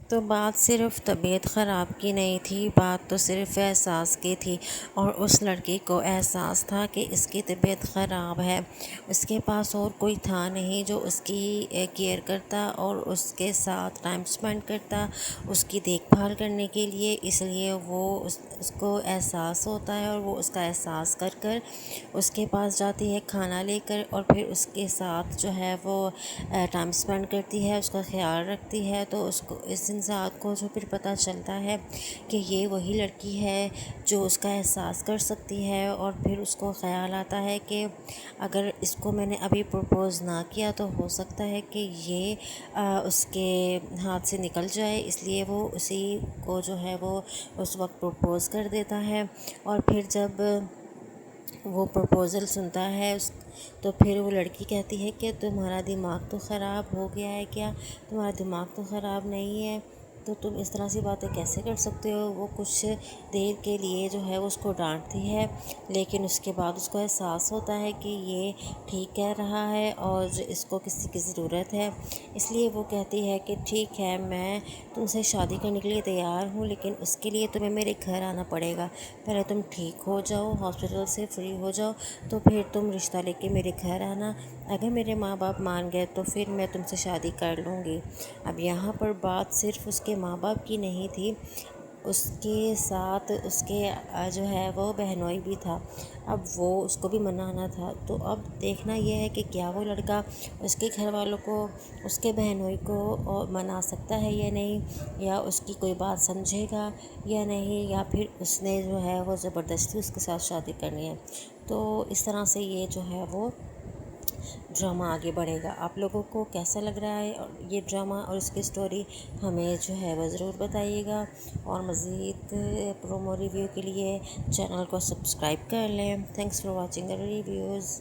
تو بات صرف طبیعت خراب کی نہیں تھی، بات تو صرف احساس کی تھی، اور اس لڑکی کو احساس تھا کہ اس کی طبیعت خراب ہے۔ اس کے پاس اور کوئی تھا نہیں جو اس کی کیئر کرتا اور اس کے ساتھ ٹائم اسپینڈ کرتا اس کی دیکھ بھال کرنے کے لیے، اس لیے وہ اس کو احساس ہوتا ہے اور وہ اس کا احساس کر کر اس کے پاس جاتی ہے کھانا لے کر، اور پھر اس کے ساتھ جو ہے وہ ٹائم اسپینڈ کرتی ہے، اس کا خیال رکھتی ہے۔ تو اس انسان کو جو پھر پتہ چلتا ہے کہ یہ وہی لڑکی ہے جو اس کا احساس کر سکتی ہے، اور پھر اس کو خیال آتا ہے کہ اگر اس کو میں نے ابھی پرپوز نہ کیا تو ہو سکتا ہے کہ یہ اس کے ہاتھ سے نکل جائے، اس لیے وہ اسی کو جو ہے وہ اس وقت پرپوز کر دیتا ہے۔ اور پھر جب وہ پرپوزل سنتا ہے تو پھر وہ لڑکی کہتی ہے کہ تمہارا دماغ تو خراب ہو گیا ہے کیا؟ تمہارا دماغ تو خراب نہیں ہے، تو تم اس طرح سی باتیں کیسے کر سکتے ہو؟ وہ کچھ دیر کے لیے جو ہے وہ اس کو ڈانٹتی ہے، لیکن اس کے بعد اس کو احساس ہوتا ہے کہ یہ ٹھیک کہہ رہا ہے اور اس کو کسی کی ضرورت ہے، اس لیے وہ کہتی ہے کہ ٹھیک ہے، میں تم سے شادی کرنے کے لیے تیار ہوں، لیکن اس کے لیے تمہیں میرے گھر آنا پڑے گا۔ پہلے تم ٹھیک ہو جاؤ، ہاسپٹل سے فری ہو جاؤ، تو پھر تم رشتہ لے کے میرے گھر آنا۔ اگر میرے ماں باپ مان گئے تو پھر میں تم سے شادی کر لوں گی۔ اب یہاں پر بات صرف اس کے ماں باپ کی نہیں تھی، اس کے ساتھ اس کے جو ہے وہ بہنوئی بھی تھا، اب وہ اس کو بھی منانا تھا۔ تو اب دیکھنا یہ ہے کہ کیا وہ لڑکا اس کے گھر والوں کو، اس کے بہنوئی کو منا سکتا ہے یا نہیں، یا اس کی کوئی بات سمجھے گا یا نہیں، یا پھر اس نے جو ہے وہ زبردستی اس کے ساتھ شادی کرنی ہے۔ تو اس طرح سے یہ جو ہے وہ ڈرامہ آگے بڑھے گا۔ آپ لوگوں کو کیسا لگ رہا ہے یہ ڈرامہ اور اس کی سٹوری، ہمیں جو ہے وہ ضرور بتائیے گا، اور مزید پرومو ریویو کے لیے چینل کو سبسکرائب کر لیں۔ Thanks for watching reviews.